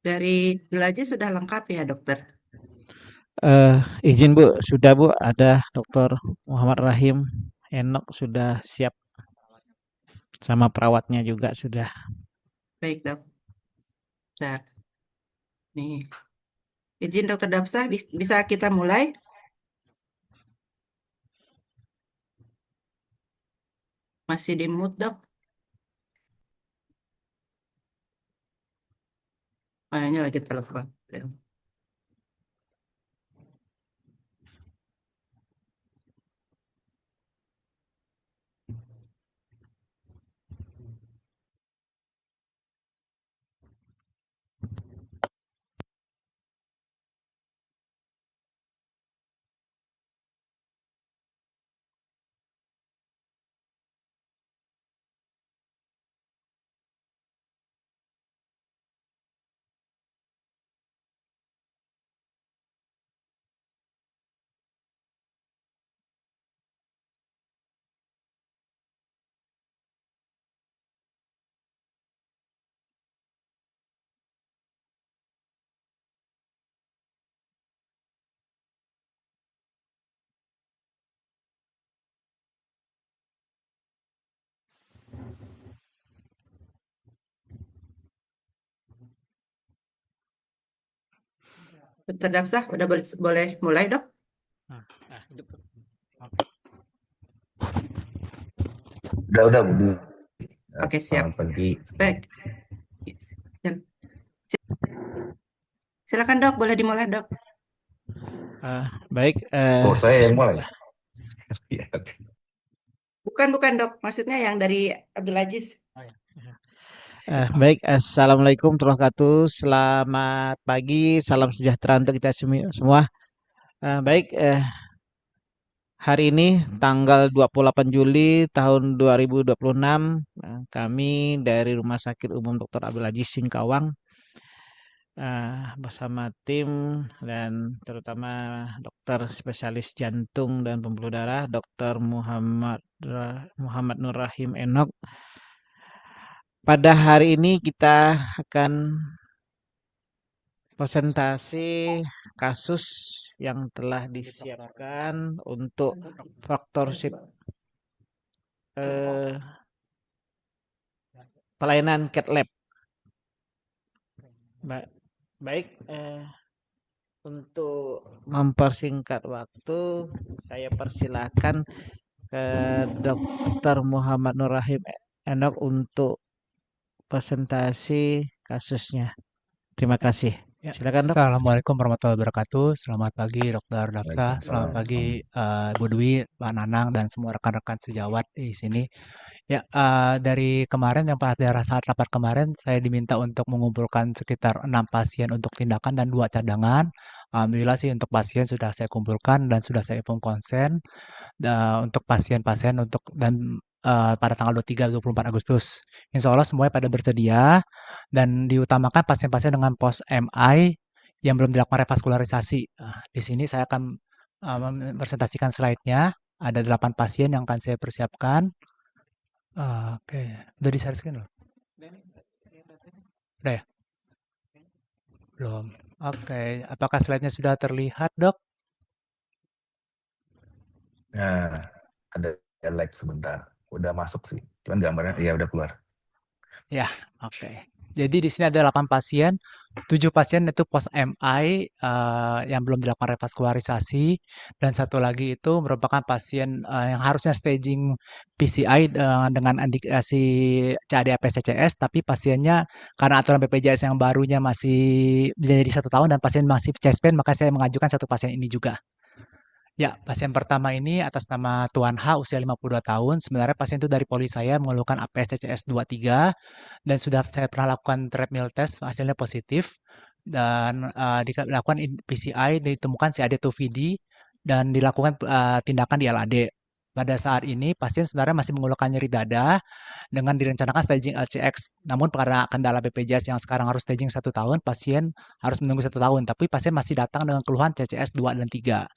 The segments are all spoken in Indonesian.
Dari belajar sudah lengkap ya, dokter? Izin Bu, sudah Bu, ada Dokter Muhammad Rahim Enok sudah siap sama perawatnya juga sudah. Baik, dok. Nah, nih. Izin dokter Dapsah, bisa kita mulai? Masih di mood, dok? Kayaknya lagi telepon. Dokter Dapsah, udah boleh mulai, dok? Hidup. Udah Bu. Oke, siap. Selamat pagi. Baik. Silakan, dok. Boleh dimulai, dok. Baik. Oh, saya yang mulai. Bismillah. Iya, oke. Bukan, dok. Maksudnya yang dari Abdul Aziz. Baik, Assalamualaikum warahmatullahi wabarakatuh. Selamat pagi, salam sejahtera untuk kita semua. Baik, hari ini tanggal 28 Juli tahun 2026, kami dari Rumah Sakit Umum Dr. Abdul Aziz Singkawang bersama tim dan terutama dokter spesialis jantung dan pembuluh darah, Dr. Muhammad Nur Rahim Enok. Pada hari ini kita akan presentasi kasus yang telah disiapkan untuk faktorship pelayanan CAT Lab. Baik, untuk mempersingkat waktu, saya persilakan ke Dr. Muhammad Nur Rahim Enok untuk presentasi kasusnya. Terima kasih. Ya, Silakan, Dok. Assalamualaikum warahmatullahi wabarakatuh. Selamat pagi Dokter Dafsa, selamat pagi Bu Dwi, Pak Nanang, dan semua rekan-rekan sejawat di sini. Ya, dari kemarin yang pada saat rapat kemarin, saya diminta untuk mengumpulkan sekitar 6 pasien untuk tindakan dan 2 cadangan. Alhamdulillah sih untuk pasien sudah saya kumpulkan dan sudah saya inform konsen untuk pasien-pasien pada tanggal 23 24 Agustus. Insya Allah semuanya pada bersedia dan diutamakan pasien-pasien dengan post MI yang belum dilakukan revaskularisasi. Di sini saya akan mempresentasikan slide-nya. Ada 8 pasien yang akan saya persiapkan. Oke, udah di share screen loh. Udah ya? Belum. Oke, apakah slide-nya sudah terlihat, Dok? Nah, ada lag sebentar. Udah masuk sih. Cuman gambarnya ya udah keluar. Ya, oke. Jadi di sini ada 8 pasien, 7 pasien itu post MI yang belum dilakukan revaskularisasi dan satu lagi itu merupakan pasien yang harusnya staging PCI dengan indikasi CAD/APS-CCS tapi pasiennya karena aturan BPJS yang barunya masih jadi 1 tahun dan pasien masih chest pain maka saya mengajukan satu pasien ini juga. Ya, pasien pertama ini atas nama Tuan H, usia 52 tahun. Sebenarnya pasien itu dari poli saya mengeluhkan APS CCS 23 dan sudah saya pernah lakukan treadmill test, hasilnya positif. Dan dilakukan PCI, ditemukan CAD2VD dan dilakukan tindakan di LAD. pada saat ini pasien sebenarnya masih mengeluhkan nyeri dada dengan direncanakan staging LCX. Namun karena kendala BPJS yang sekarang harus staging 1 tahun, pasien harus menunggu 1 tahun. Tapi pasien masih datang dengan keluhan CCS 2 dan 3.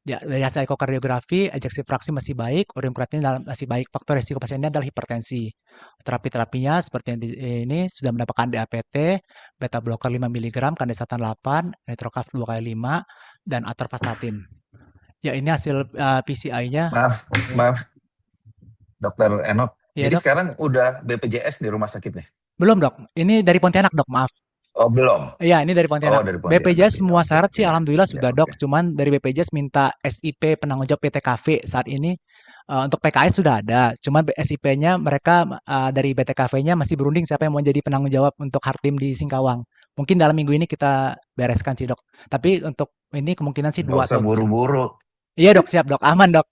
Dari hasil ekokardiografi, ejeksi fraksi masih baik, urin creatinine masih baik. Faktor risiko pasiennya adalah hipertensi. Terapi-terapinya seperti yang ini sudah mendapatkan DAPT, beta blocker 5 mg, kandesatan 8, nitrocaf 2 kali 5, dan atorvastatin. Ya, ini hasil PCI-nya. Maaf, Dokter Enok. Iya, Jadi Dok. sekarang udah BPJS di rumah sakit nih? Belum, Dok. Ini dari Pontianak, Dok. Maaf. Oh, belum. Iya, ini dari Oh, Pontianak. dari Pontianak. BPJS semua Oke, syarat sih oke. alhamdulillah Ya, sudah, Dok. oke. Cuman dari BPJS minta SIP penanggung jawab PTKV saat ini. Untuk PKS sudah ada, cuman SIP-nya mereka dari BTKV-nya masih berunding siapa yang mau jadi penanggung jawab untuk Hartim di Singkawang. Mungkin dalam minggu ini kita bereskan sih, Dok. Tapi untuk ini kemungkinan sih Nggak 2 usah atau buru-buru. Iya, Dok, siap, Dok. Aman, Dok.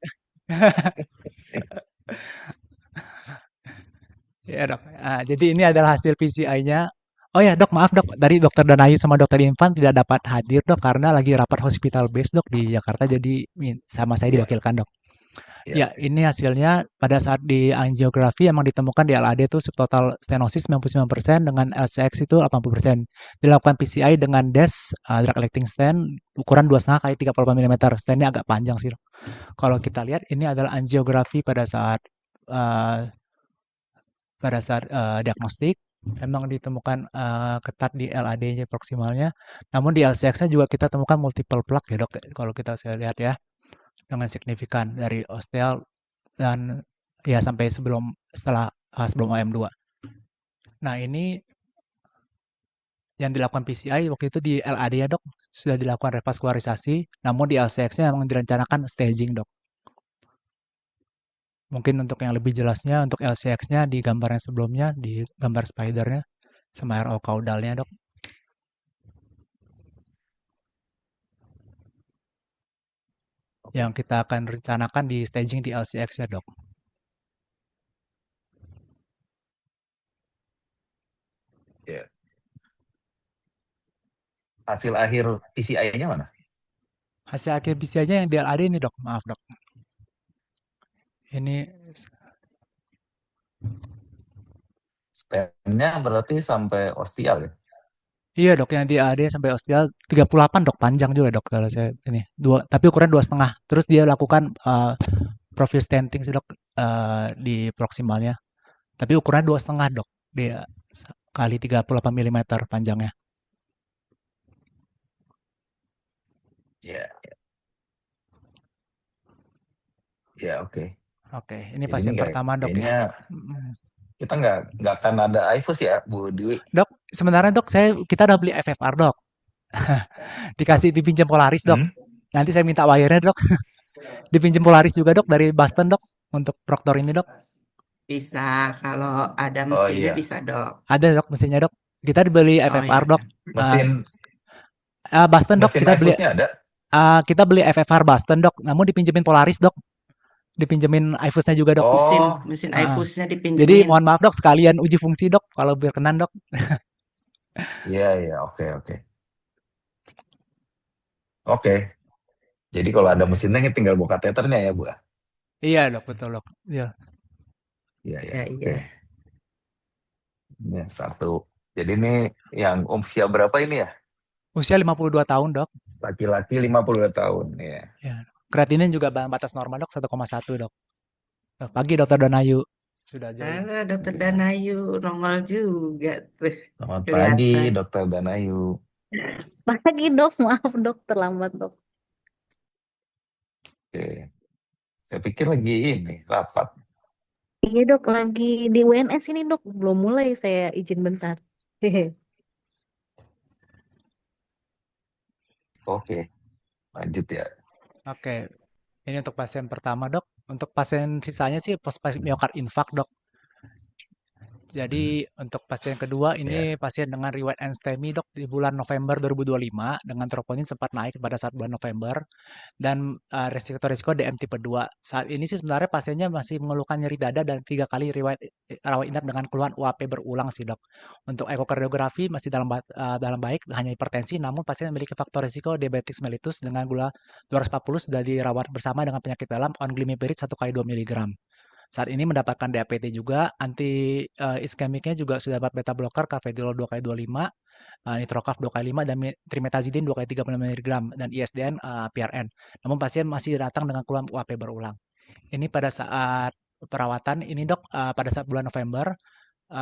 Iya, Dok. Jadi ini adalah hasil PCI-nya. Oh ya, Dok, maaf, Dok. Dari Dokter Danayu sama Dokter Infan tidak dapat hadir, Dok, karena lagi rapat hospital base, Dok, di Jakarta. Jadi sama saya Iya. diwakilkan, Dok. Iya. Ya, ini hasilnya pada saat di angiografi emang ditemukan di LAD itu subtotal stenosis 99% dengan LCX itu 80%. Dilakukan PCI dengan DES, drug electing stent, ukuran 2,5 kali 38 mm. Stentnya agak panjang sih, Dok. Kalau kita lihat ini adalah angiografi pada saat diagnostik. Memang ditemukan ketat di LAD-nya proksimalnya. Namun di LCX-nya juga kita temukan multiple plaque ya, Dok. Kalau kita lihat ya, dengan signifikan dari osteal dan ya sampai sebelum OM2. Nah, ini yang dilakukan PCI waktu itu di LAD ya, Dok. Sudah dilakukan revaskularisasi, namun di LCX-nya memang direncanakan staging, Dok. Mungkin untuk yang lebih jelasnya, untuk LCX-nya di gambar yang sebelumnya, di gambar spidernya, sama RO caudalnya, Dok. Yang kita akan rencanakan di staging di LCX ya, Dok. Ya. Hasil akhir PCI-nya mana? Hasil akhir PCI-nya yang di LAD ini, Dok. Maaf, Dok. Ini Stentnya berarti sampai ostial ya? iya, Dok, yang di AD sampai ostial 38, Dok, panjang juga, Dok, kalau saya ini. Tapi ukuran 2,5. Terus dia lakukan profil stenting sih, Dok, di proksimalnya. Tapi ukuran 2,5, Dok. Dia kali 38 mm panjangnya. Ya. Ya, oke. Oke, ini Jadi pasien ini pertama, Dok, kayaknya ya. kita nggak akan ada IFUS ya, Bu Dwi? Dok, sebenarnya, Dok, kita udah beli FFR, Dok. Dikasih dipinjam Polaris, Dok. Nanti saya minta wire-nya, Dok. Dipinjam Polaris juga, Dok, dari Boston, Dok, untuk Proctor ini, Dok. Bisa, kalau ada Oh mesinnya iya. bisa, Dok. Ada, Dok, mesinnya, Dok. Kita dibeli FFR, iya. Dok. Boston, Dok, mesin IFUS-nya ada? Kita beli FFR Boston, Dok. Namun dipinjemin Polaris, Dok. Dipinjemin iFuse-nya juga, Dok. Mesin iFuse-nya dipinjemin. Jadi mohon maaf, Dok, sekalian uji fungsi, Dok, kalau berkenan, Dok. Iya, oke. Oke. Jadi kalau ada mesinnya tinggal buka kateternya ya, Bu? Iya, Dok, betul, Dok. Iya. Iya. Oke. Ini satu. Jadi ini yang usia berapa ini ya? Usia 52 tahun, Dok. Laki-laki 52 tahun, ya. Ya. Kreatinin juga batas normal, Dok, 1,1, Dok. Pagi, Dokter Danayu. Sudah join. Dokter Danayu nongol juga tuh. Selamat pagi, Dokter Danayu. Pagi, Dok. Maaf, Dok, terlambat, Dok. Oke. Saya pikir lagi ini rapat. Iya, Dok, lagi di UNS ini, Dok. Belum mulai, saya izin bentar. Oke. Lanjut ya. Oke. Ini untuk pasien pertama, Dok. Untuk pasien sisanya sih post myocard infarct, Dok. Jadi untuk pasien kedua Ya. ini pasien dengan riwayat STEMI dok di bulan November 2025 dengan troponin sempat naik pada saat bulan November dan resiko-resiko DM tipe 2. Saat ini sih sebenarnya pasiennya masih mengeluhkan nyeri dada dan 3 kali riwayat rawat inap dengan keluhan UAP berulang sih dok. Untuk ekokardiografi masih dalam baik, hanya hipertensi, namun pasien memiliki faktor risiko diabetes mellitus dengan gula 240 sudah dirawat bersama dengan penyakit dalam on glimepiride 1 kali 2 mg. Saat ini mendapatkan DAPT juga, anti iskemiknya juga sudah dapat beta blocker, carvedilol 2 kali 25, nitrocaf 2 kali 5, dan trimetazidin 2 kali 30 mg, dan ISDN PRN. Namun pasien masih datang dengan keluhan UAP berulang. Ini pada saat perawatan ini dok, pada saat bulan November,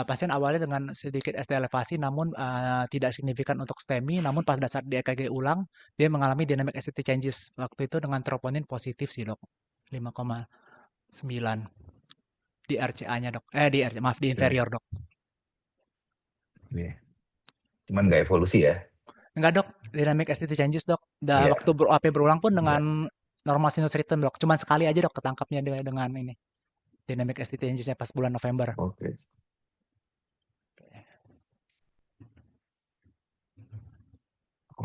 pasien awalnya dengan sedikit SD elevasi, namun tidak signifikan untuk STEMI, namun pada saat di EKG ulang, dia mengalami dynamic ST changes. Waktu itu dengan troponin positif sih dok, 5,9 di RCA-nya dok. Maaf, di Oke. inferior dok. Iya. Cuman nggak evolusi ya. Enggak dok, dynamic ST changes dok. Iya. Waktu AP berulang pun Iya. dengan normal sinus rhythm dok. Cuman sekali aja dok ketangkapnya dengan ini. Dynamic ST changes-nya pas bulan November. Oke.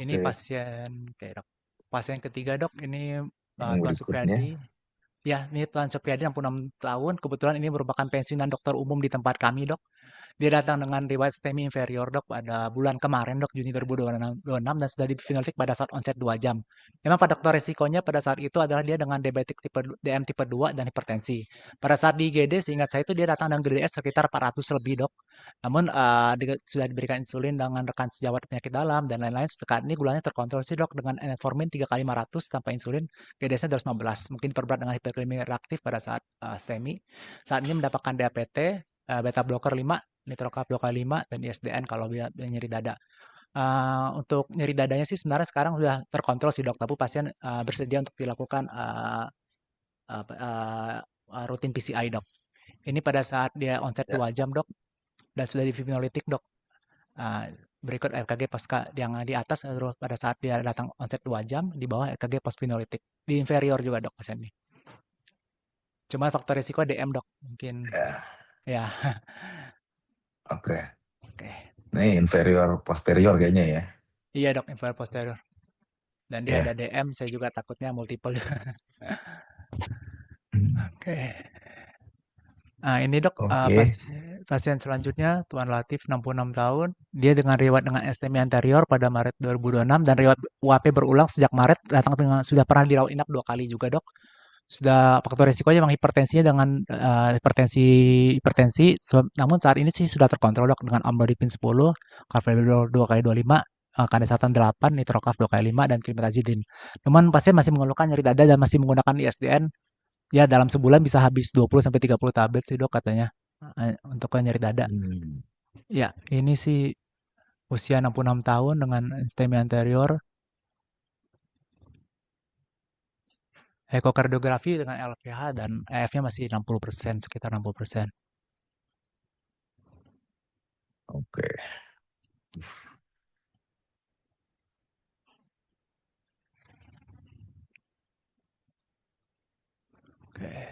Ini Oke. pasien, oke dok. Pasien ketiga dok, ini Yang Tuan berikutnya. Supriyadi. Ya, ini Tuan Supriyadi 66 tahun. Kebetulan ini merupakan pensiunan dokter umum di tempat kami dok. Dia datang dengan riwayat STEMI inferior dok pada bulan kemarin dok, Juni 2026, dan sudah di fenolitik pada saat onset 2 jam. Memang pada faktor resikonya pada saat itu adalah dia dengan diabetik DM tipe 2 dan hipertensi. Pada saat di IGD seingat saya itu dia datang dengan GDS sekitar 400 lebih dok. Namun sudah diberikan insulin dengan rekan sejawat penyakit dalam dan lain-lain. Saat ini gulanya terkontrol sih dok dengan metformin 3 kali 500 tanpa insulin, GDS-nya 215. Mungkin diperberat dengan hiperkalemia reaktif pada saat STEMI. Saat ini mendapatkan DAPT, beta blocker 5, nitrocaf 2 kali 5, dan ISDN kalau dia nyeri dada. Untuk nyeri dadanya sih sebenarnya sekarang sudah terkontrol sih dok, tapi pasien bersedia untuk dilakukan rutin PCI dok. Ini pada saat dia onset 2 jam dok, dan sudah di fibrinolitik dok. Berikut EKG pasca yang di atas pada saat dia datang onset 2 jam, di bawah EKG postfibrinolitik. Di inferior juga dok pasien ini. Cuma faktor risiko DM dok, mungkin. Ya. Oke. Oke. Ini inferior posterior kayaknya ya. Iya dok, inferior posterior. Dan dia ada DM, saya juga takutnya multiple. Oke. Nah ini dok, pasien selanjutnya Tuan Latif 66 tahun. Dia dengan riwayat dengan STEMI anterior pada Maret 2026 dan riwayat UAP berulang sejak Maret, datang dengan sudah pernah dirawat inap 2 kali juga dok. Sudah faktor resikonya memang hipertensinya dengan hipertensi, namun saat ini sih sudah terkontrol dok dengan amlodipin 10, carvedilol 2 kali 25, kandesatan 8, nitrocaf 2 kali 5, dan trimetazidin. Namun pasien masih mengeluhkan nyeri dada dan masih menggunakan ISDN. Ya dalam sebulan bisa habis 20-30 tablet sih dok katanya untuk nyeri dada. Ya ini sih usia 66 tahun dengan STEMI anterior. Ekokardiografi dengan LVH dan EF-nya masih 60%, sekitar 60%. Oke.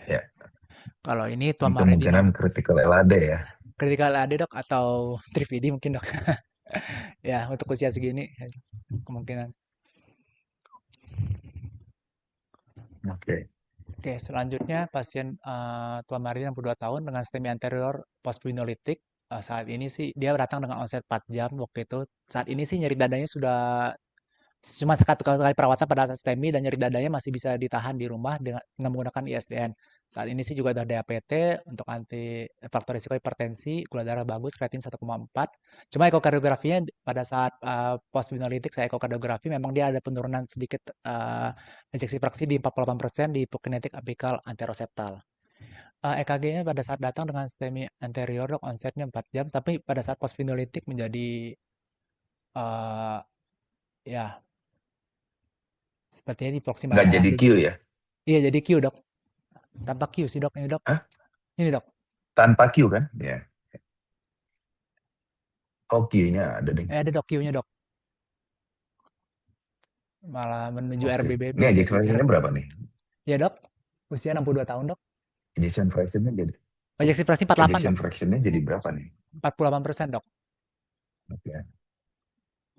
Ya. Kalau ini Tuan Maredi kemungkinan critical LAD ya. Critical LAD dok atau TRIPD mungkin dok. Ya untuk usia segini kemungkinan. Oke, selanjutnya pasien Tuan Maredi 62 tahun dengan STEMI anterior postpinolitik. Saat ini sih dia datang dengan onset 4 jam waktu itu. Saat ini sih nyeri dadanya sudah cuma satu kali perawatan pada STEMI dan nyeri dadanya masih bisa ditahan di rumah dengan menggunakan ISDN. Saat ini sih juga ada DAPT untuk anti faktor risiko hipertensi, gula darah bagus, kreatin 1,4. Cuma ekokardiografinya pada saat postpinolitik saya ekokardiografi memang dia ada penurunan sedikit ejeksi fraksi di 48% di hipokinetik apikal anteroseptal. EKG-nya pada saat datang dengan STEMI anterior dok onsetnya 4 jam, tapi pada saat postpinolitik menjadi ya sepertinya di proxima. Nggak jadi Q ya? Iya jadi Q dok. Tanpa Q sih dok ini dok. Hah? Ini dok. Tanpa Q kan? Ya. Oh Q-nya ada nih. Ada dok Q-nya dok. Malah menuju RBBB. Ini ejection fraction-nya berapa nih? Ya dok. Usia 62 tahun dok. Ejection fraction-nya jadi Ejection fraction 48 Ejection dok. fraction-nya jadi berapa nih? 48% dok. Oke.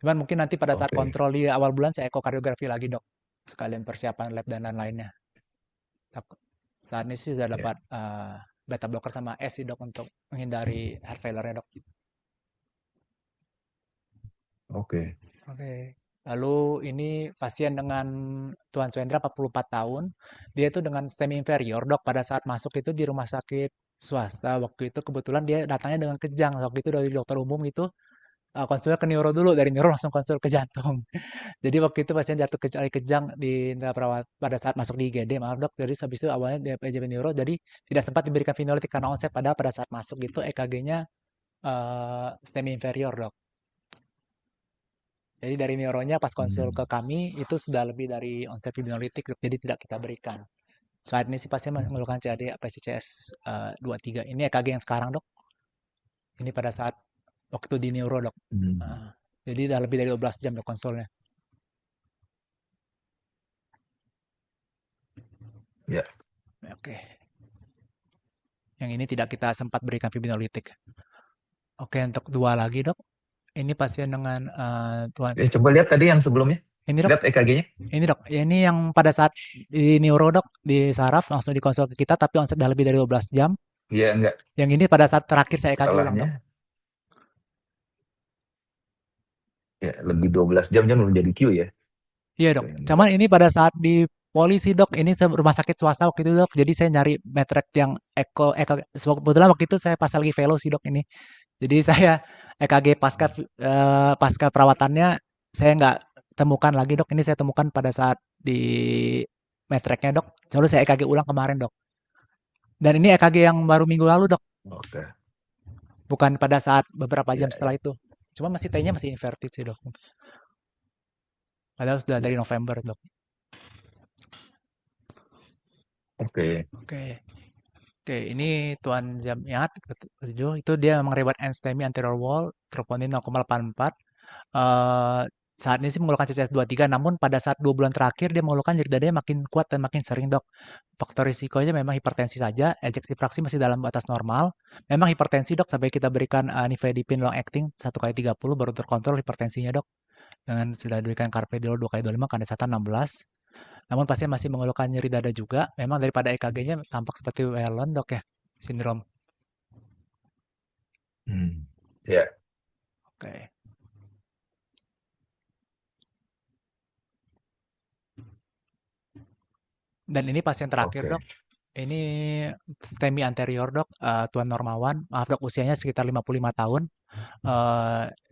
Cuman mungkin nanti pada saat Oke. kontrol di awal bulan saya ekokardiografi lagi dok. Sekalian persiapan lab dan lain-lainnya. Saat ini sih sudah Ya. dapat beta blocker sama S sih dok untuk menghindari heart failure-nya dok. Oke. Oke. Lalu ini pasien dengan Tuan Swendra 44 tahun. Dia itu dengan STEMI inferior, dok. Pada saat masuk itu di rumah sakit swasta. Waktu itu kebetulan dia datangnya dengan kejang. Waktu itu dari dokter umum itu konsulnya ke neuro dulu. Dari neuro langsung konsul ke jantung. Jadi waktu itu pasien jatuh kejang di perawat pada saat masuk di IGD. Maaf dok. Jadi habis itu awalnya dia PJB neuro. Jadi tidak sempat diberikan fenolitik karena onset. Padahal pada saat masuk itu EKG-nya STEMI inferior, dok. Jadi dari neuronya pas konsul ke kami itu sudah lebih dari onset fibrinolitik, jadi tidak kita berikan. Saat ini sih pasien mengeluhkan CAD PCCS 23. Ini EKG yang sekarang dok. Ini pada saat waktu di neuro dok. Jadi udah lebih dari 12 jam dok konsulnya. Ya. Oke. Yang ini tidak kita sempat berikan fibrinolitik. Oke, untuk dua lagi dok. Ini pasien dengan Tuan. Coba lihat tadi yang sebelumnya. Ini dok. Lihat EKG-nya. Ini dok. Ini yang pada saat di neuro dok di saraf langsung dikonsul ke kita tapi onset udah lebih dari 12 jam. Iya enggak. Yang ini pada saat terakhir saya EKG ulang dok. Ya, lebih 12 jam kan udah jadi Q ya. Iya dok. Cuman ini pada saat di polisi dok, ini rumah sakit swasta waktu itu dok. Jadi saya nyari metrek yang kebetulan waktu itu saya pas lagi fellow sih dok ini. Jadi saya EKG pasca perawatannya saya nggak temukan lagi dok. Ini saya temukan pada saat di metreknya dok. Lalu saya EKG ulang kemarin dok. Dan ini EKG yang baru minggu lalu dok. Oke. Bukan pada saat beberapa jam setelah itu. Cuma masih T-nya masih inverted sih dok. Padahal sudah dari November dok. Oke. Oke, ini Tuan Jamiat ketujuh itu dia memang riwayat end-STEMI anterior wall, troponin 0,84. Saat ini sih mengeluhkan CCS 23, namun pada saat 2 bulan terakhir dia mengeluhkan nyeri dadanya makin kuat dan makin sering dok. Faktor risikonya memang hipertensi saja, ejeksi fraksi masih dalam batas normal. Memang hipertensi dok, sampai kita berikan nifedipine long acting 1 kali 30 baru terkontrol hipertensinya dok. Dengan sudah diberikan carvedilol 2 kali 25, kandesatan 16. Namun pasien masih mengeluhkan nyeri dada juga. Memang daripada EKG-nya tampak seperti Whelan dok ya, sindrom. Ya. Oke. Dan ini pasien terakhir dok. Ini STEMI anterior dok, Tuan Normawan. Maaf dok, usianya sekitar 55 tahun.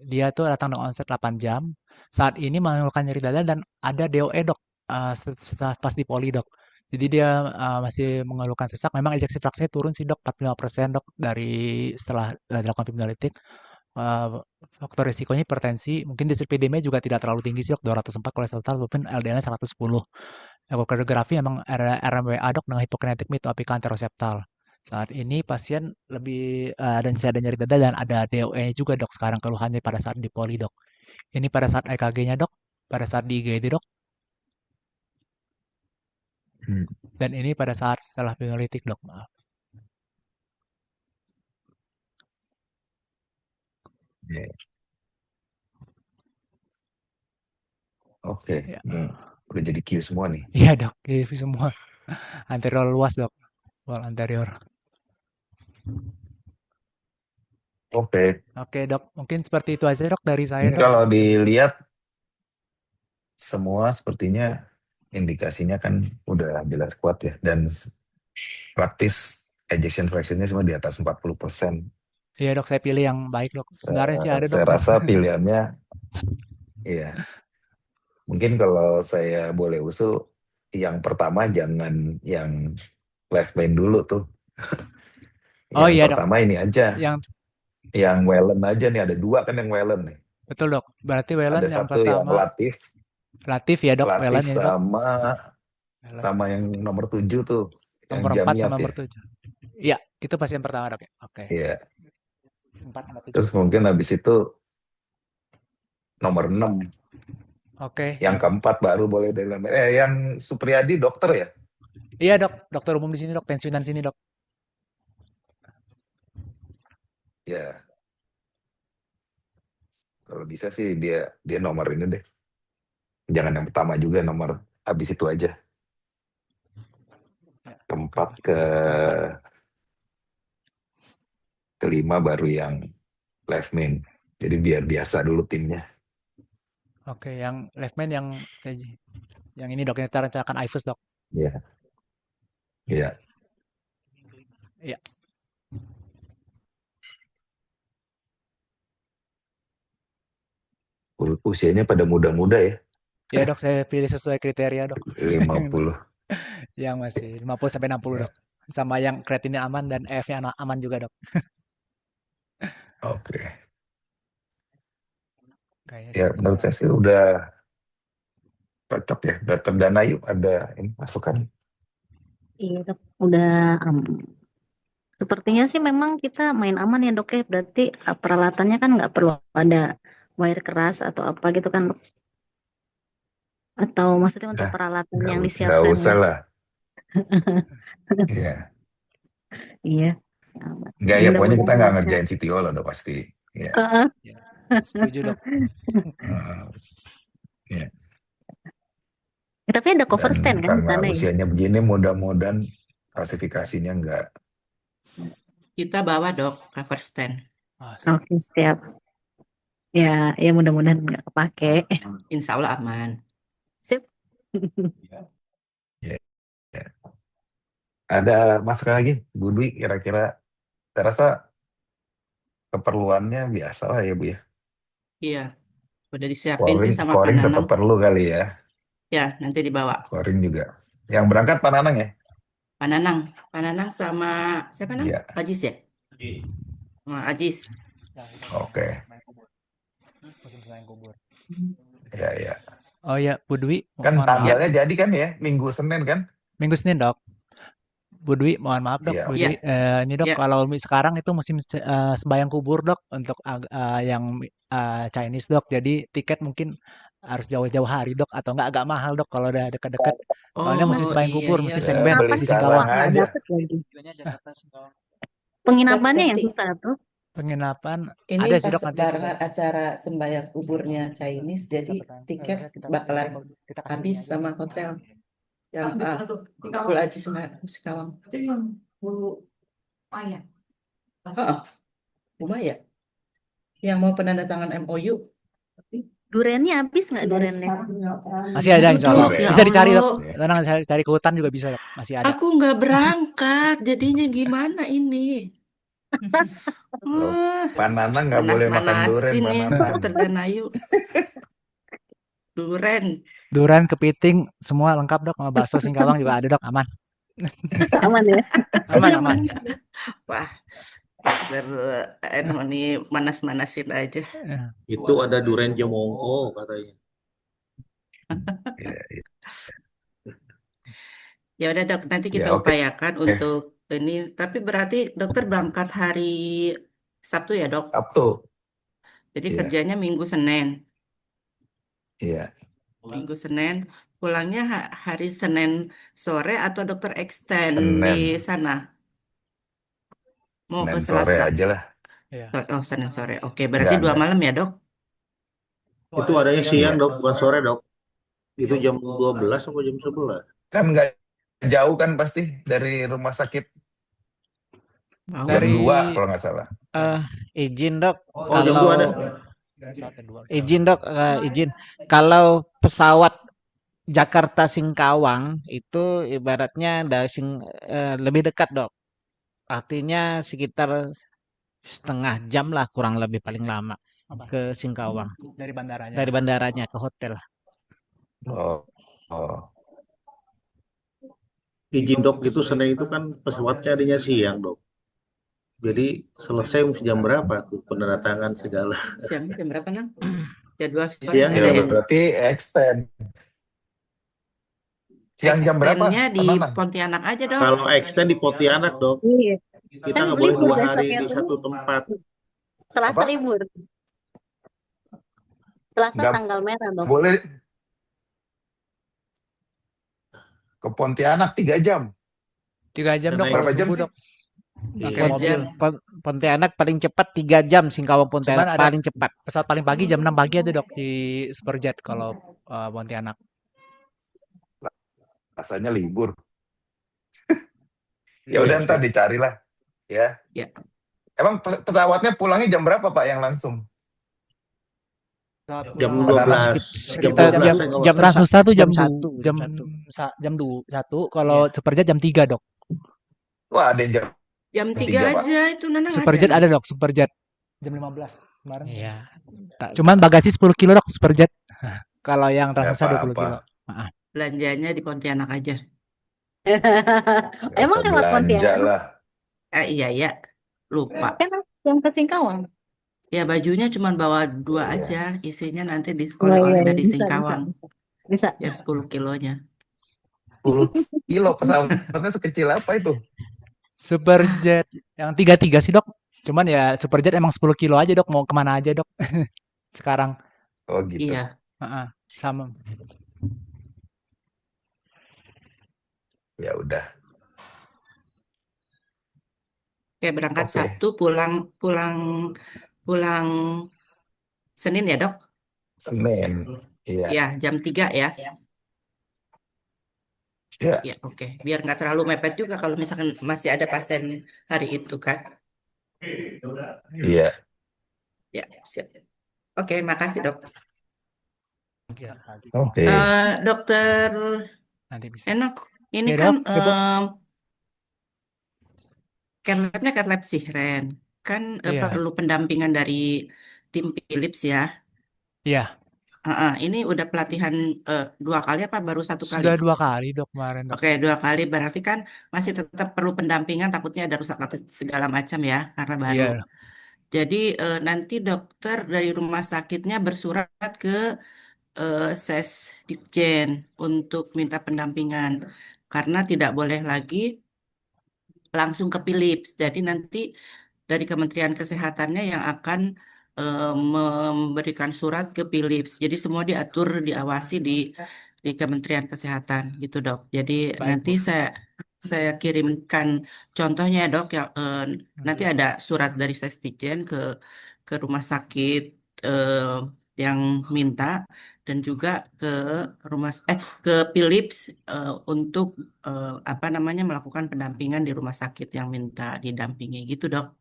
Dia tuh datang dengan onset 8 jam. Saat ini mengeluhkan nyeri dada dan ada DOE dok. Setelah pas di poli dok. Jadi dia masih mengeluhkan sesak. Memang ejeksi fraksinya turun sih dok, 45% dok dari setelah dilakukan fibrinolitik. Faktor risikonya hipertensi, mungkin dislipidemia juga tidak terlalu tinggi sih dok, 204 kolesterol total, walaupun LDL-nya 110. Ekokardiografi memang RMWA dok dengan hipokinetik mitoapika anteroseptal. Saat ini pasien lebih ada nyeri dada dan ada DOE juga dok sekarang keluhannya pada saat di poli dok. Ini pada saat EKG-nya dok, pada saat di IGD dok. Dan ini pada saat setelah fibrinolitik dok, maaf. Oke. Ya. Udah jadi Q semua nih. Iya dok, Q semua. Anterior luas dok, wall anterior. Oke dok, mungkin seperti itu aja dok dari saya dok. Kalau dilihat semua sepertinya indikasinya kan udah jelas kuat ya, dan praktis ejection fraction-nya semua di atas 40%. Iya dok, saya pilih yang baik dok. Sebenarnya sih ada dok. Saya rasa pilihannya, iya. Mungkin kalau saya boleh usul, yang pertama jangan yang left main dulu tuh. Yang iya pertama dok. ini aja. Yang Whelan aja nih, ada 2 kan yang Whelan nih. Betul dok, berarti Whelan ada yang satu pertama. Yang Latif ya dok, Latif Whelan ini dok. sama yang nomor 7 tuh. Nomor 4 sama nomor 7. Iya, itu pasien pertama dok ya. Oke. Iya. 4 sama 7. Terus mungkin habis itu nomor 6. Oke. Yang keempat baru boleh dari yang Supriyadi dokter ya? Iya dok, dokter umum di sini dok, pensiunan sini dok. Ya, kalau bisa sih dia nomor ini deh. Jangan yang pertama juga, nomor habis itu aja. Ya, Keempat oke. ke Keempat. kelima baru yang left main. Jadi biar biasa dulu timnya. Oke, yang left man yang ini dok, yang kita rencanakan Ivus dok. Iya, iya. Iya. Usianya pada muda-muda ya, Ya dok, saya pilih sesuai kriteria dok. 50. Yang masih 50 sampai 60 dok. Sama yang kreatinnya aman dan EF-nya aman juga dok. Oke. Kayaknya Ya, sih itu menurut ya. saya sih udah cocok ya. Dr. Danayu ada ini masukan. Iya dok, udah sepertinya sih memang kita main aman ya dok ya. Berarti peralatannya kan nggak perlu ada wire keras atau apa gitu kan dok? Atau maksudnya untuk Udah, peralatan yang nggak disiapkan usah ya? lah. Iya. Iya. Nggak ya, pokoknya kita Mudah-mudahan nggak lancar. ngerjain CTO lah udah pasti. Ya. Ya, setuju dok. Ya. Tapi ada cover Dan stand kan di karena sana ya? usianya begini, mudah-mudahan klasifikasinya nggak. Kita bawa dok cover stand. Oke, siap. Ya, ya mudah-mudahan nggak kepake. Insya Allah aman. Sip. Ya. Ada masukan lagi, Bu Dwi, kira-kira? Saya rasa keperluannya biasa lah ya, Bu ya. Iya, udah disiapin sih sama Pak Scoring tetap Nanang. perlu kali ya. Ya, nanti dibawa. Scoring juga. Yang berangkat Pak Nanang ya? Pak Nanang sama siapa Nang? Iya. Ajis ya? Sama Ajis. Oke. Musim selain kubur. Ya, ya. Oh ya, Bu Dwi, Kan mohon maaf. tanggalnya jadi kan ya, Minggu Senin kan? Minggu Senin dok. Bu Dwi, mohon maaf dok. Iya. Bu Iya. Dwi, ini dok, Iya. kalau sekarang itu musim sembahyang kubur dok untuk yang Chinese dok. Jadi tiket mungkin harus jauh-jauh hari dok, atau enggak agak mahal dok kalau udah dekat-dekat. Soalnya musim Oh sembahyang iya kubur, iya. musim Ya, cengbeng beli di sekarang Singkawang. Nggak aja. dapet lagi. Jakarta Singkawang. Penginapannya yang Septi. susah tuh. Penginapan Ini ada sih pas dok nanti. barengan acara sembahyang kuburnya Chinese, jadi tiket bakalan habis sama hotel yang full aja Singkawang. Itu yang Bu Maya. Bu Maya yang mau penandatangan MOU. Durennya habis nggak durennya? Masih ada insya Allah. Dok, ya Bisa dicari dok. Allah. Tenang, saya cari ke hutan juga bisa dok. Masih ada. Aku nggak berangkat, jadinya gimana ini? Pak Nanang nggak boleh makan duren, Manas-manasin Pak nih, Nanang. Dokter Danayu. Duren. Duren, kepiting, semua lengkap dok. Sama bakso Singkawang juga ada dok. Aman. Aman ya? Aman. Wah, nih manas-manasin aja. Itu ada duren jemongko katanya. Ya udah dok, nanti kita Ya, oke. upayakan untuk ini. Tapi berarti dokter berangkat hari Sabtu ya dok? Sabtu. Jadi Iya. kerjanya Minggu Senin. Iya. Minggu Senin. Pulangnya hari Senin sore atau dokter extend Senin. di sana? Mau Senin ke sore Selasa? aja lah. Iya. Oh, Senin sore. Oke, berarti Nggak 2 malam ya dok? Itu adanya siang Iya. dok, bukan sore dok. Itu jam 12 atau jam 11? Kan nggak jauh kan pasti dari rumah sakit. Mau. Jam Dari 2 kalau nggak salah. Izin dok, Oh, jam kalau 2 ada. izin dok, izin. Kalau pesawat Jakarta Singkawang itu ibaratnya dari lebih dekat dok. Artinya sekitar setengah jam lah kurang lebih paling lama ke Singkawang. Dari bandaranya. Dari bandaranya ke hotel. Oh. Izin dok itu Senin itu kan pesawatnya adanya siang dok. Jadi selesai jam berapa tuh penandatangan segala? Siangnya jam berapa nang? Jadwal sore Siang ada Ya ya? berarti extend. Siang jam berapa? Extendnya di Pak Nanang? Pontianak aja dok. Kalau extend di Pontianak dok, Iya. kita Kan nggak boleh libur 2 hari besoknya di tuh. satu tempat. Selasa Apa? libur. Selasa Nggak tanggal merah dok. boleh ke Pontianak 3 jam. 3 jam dok Naik kalau berapa jam subuh sih? dok. pakai Tiga mobil. jam. Pontianak paling cepat 3 jam, Singkawang Cuman Pontianak ada paling cepat. pesawat paling pagi jam 6 pagi ada dok di Superjet kalau Pontianak. Rasanya libur. Iya, Ya udah ntar siap. dicarilah ya. Ya. Emang pesawatnya pulangnya jam berapa Pak yang langsung? Pesawat Jam pulang 12. Skip. Jam Sekitar 12 jam saya nggak jam waktu. Transnusa tuh jam jam 1, jam jam 1. Kalau Iya. Superjet jam 3 dok. Wah, ada yang jam Jam 3 3 Pak. aja itu Nanang ada Superjet nih. ada dok, Superjet jam 15 kemarin. Iya. Cuman bagasi 10 kilo dok Superjet. Kalau yang Nggak Transnusa 20 apa-apa. kilo. Maaf. Belanjanya di Pontianak aja. Nggak Emang usah lewat belanja Pontianak? lah. Iya ya, lupa. Kan yang ke Singkawang. Ya bajunya cuma bawa 2 Iya. aja, isinya nanti Oh oleh-oleh iya, dari bisa. Singkawang Bisa. yang 10 kilonya. 10 kilo pesawatnya sekecil apa itu? Superjet yang 33 sih dok. Cuman ya Superjet emang 10 kilo aja dok. Mau kemana aja dok. Sekarang. Oh gitu. Iya. Sama. Ya udah. Kayak berangkat Oke. Sabtu, pulang Senin ya dok? Senin. Iya. Ya jam 3 ya. Iya. Ya oke. Biar nggak terlalu mepet juga kalau misalkan masih ada pasien hari itu kan. Iya. Ya siap. Oke, makasih dok. Oke. Dokter Nanti bisa. Enok, ini Ya, kan Dok. Ya, Bu. Catlabnya Catlab Sihren kan Iya. perlu pendampingan dari tim Philips ya. Iya. Ini udah pelatihan 2 kali apa baru 1 kali? Sudah 2 kali dok kemarin dok. Oke, 2 kali berarti kan masih tetap perlu pendampingan, takutnya ada rusak atau segala macam ya karena baru. Iya. Jadi nanti dokter dari rumah sakitnya bersurat ke Sesdikjen untuk minta pendampingan karena tidak boleh lagi langsung ke Philips. Jadi nanti dari Kementerian Kesehatannya yang akan memberikan surat ke Philips. Jadi semua diatur, diawasi di Kementerian Kesehatan gitu dok. Jadi Baik, nanti Bu. saya kirimkan contohnya dok yang nanti ada surat dari Sesdikjen ke rumah sakit yang minta dan juga ke Philips untuk melakukan pendampingan di rumah sakit yang minta didampingi gitu dok.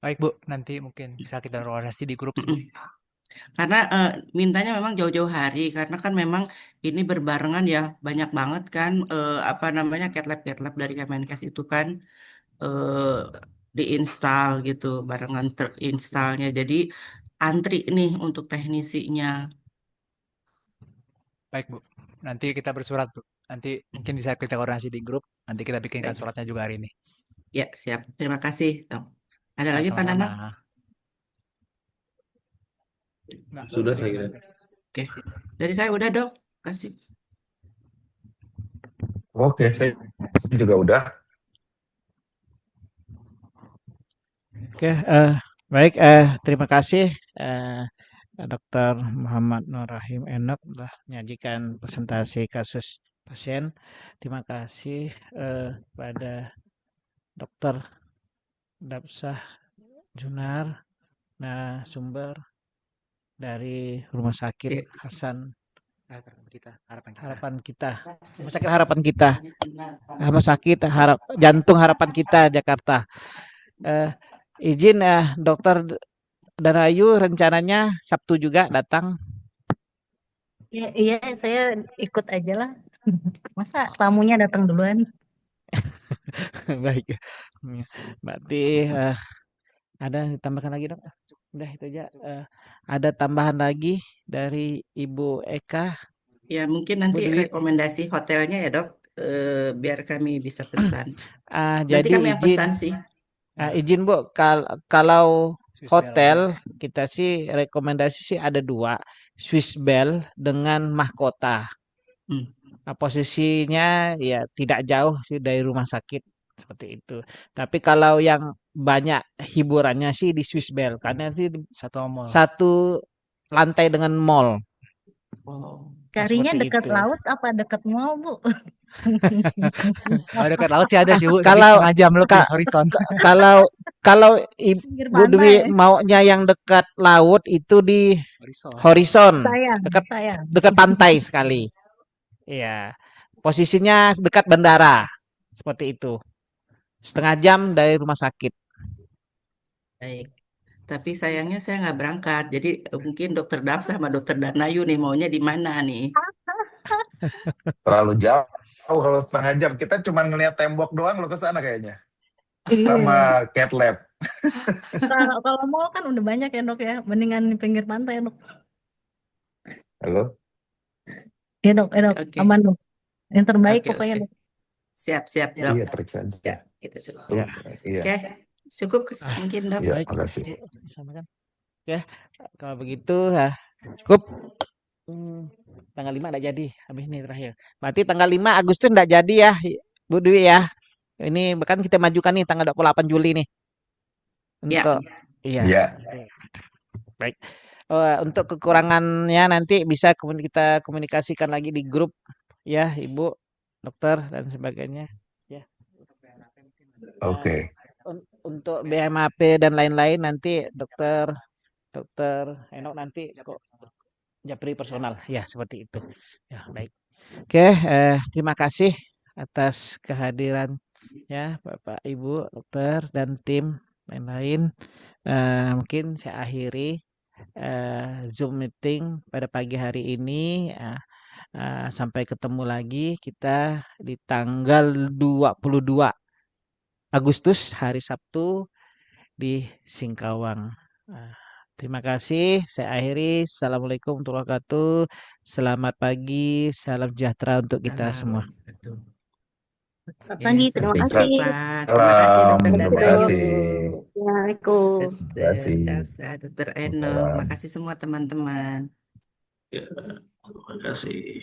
Baik Bu, nanti mungkin bisa kita koordinasi di grup sih, Bu. Karena mintanya memang jauh-jauh hari karena kan memang ini berbarengan ya banyak banget kan catlab dari Kemenkes itu kan diinstal gitu barengan terinstalnya jadi antri nih untuk teknisinya. Baik Bu, nanti kita bersurat Bu. Nanti mungkin bisa kita koordinasi di grup. Nanti kita bikinkan Baik. suratnya juga hari ini. Ya siap, terima kasih dok. Ada lagi Pak Sama-sama. Nanang? Nggak, Sudah dari saya kira. Kemenkes. Oke, dari saya udah dok. Kasih. Oke, saya juga udah. Oke, baik, terima kasih Dr. Muhammad Nur Rahim Enok telah menyajikan presentasi kasus pasien. Terima kasih kepada Dr. Dapsah Junar, sumber dari Rumah Sakit Hasan Harapan Kita, Rumah Sakit Harapan Kita, Rumah Sakit Jantung Harapan Kita Jakarta. Izin Dokter Danayu rencananya Sabtu juga datang. Iya, saya ikut aja lah. Masa tamunya datang duluan? Baik. Berarti ada ditambahkan lagi dok? Udah itu aja. Ada tambahan lagi dari Ibu Eka? Ya mungkin nanti Bu Dwi. rekomendasi hotelnya ya dok, biar kami bisa pesan. Nanti Jadi kami yang pesan sih. izin Bu, kalau Swiss hotel kita sih rekomendasi sih ada 2, Swiss Bell dengan mahkota. Posisinya ya tidak jauh sih dari rumah sakit seperti itu. Tapi kalau yang banyak hiburannya sih di Swiss Bell karena itu satu mall. satu lantai dengan mall. Oh. Carinya seperti dekat itu. laut apa dekat mall, Bu? Kalau dekat laut sih ada sih, Bu, tapi Kalau setengah jam lebih ka- horizon. kalau kalau Pinggir Bu Dwi pantai. maunya yang dekat laut itu di Horizon. horizon, Sayang, dekat sayang. dekat pantai sekali. Iya. Posisinya dekat bandara. Seperti itu. Setengah jam dari rumah sakit. Baik. Tapi sayangnya saya nggak berangkat. Jadi mungkin dokter Dapsa sama dokter Danayu nih maunya di mana nih? Terlalu jauh kalau setengah jam. Kita cuma ngeliat tembok doang lo ke sana kayaknya. Iya. Sama cat lab. Kalau mall kan udah banyak ya, Dok ya. Mendingan di pinggir pantai ya, Dok. Halo? Ya, Dok, Oke. aman, Dok. Yang terbaik Oke, pokoknya, oke. Dok. Siap, Dok. Iya, periksa aja. Ya, itu cukup. Tuh, Ya. iya. Oke, cukup mungkin, Dok. Iya, Baik. makasih. Bu, disampaikan. Ya, kalau begitu cukup. Tanggal 5 enggak jadi. Habis ini terakhir. Berarti tanggal 5 Agustus enggak jadi ya, Bu Dwi ya. Ini bahkan kita majukan nih tanggal 28 Juli nih. Ya. Untuk iya. Iya. Baik. Untuk kekurangannya nanti bisa kita komunikasikan lagi di grup ya, Ibu, dokter dan sebagainya. Ya. Oke. Untuk BMAP dan lain-lain nanti dokter Enok nanti kok japri personal ya seperti itu. Ya, baik. Oke, terima kasih atas kehadiran ya Bapak Ibu dokter dan tim lain-lain. Mungkin saya akhiri Zoom meeting pada pagi hari ini. Sampai ketemu lagi kita di tanggal 22 Agustus hari Sabtu di Singkawang. Terima kasih. Saya akhiri. Assalamualaikum warahmatullahi wabarakatuh. Selamat pagi. Salam sejahtera untuk kita semua. Selamat pagi, terima Sampai kasih. jumpa. Terima kasih, dokter Terima Danayu. kasih. Assalamualaikum. Terima kasih. Dapsa, dokter Eno. Salam. Makasih semua teman-teman. Ya, terima kasih.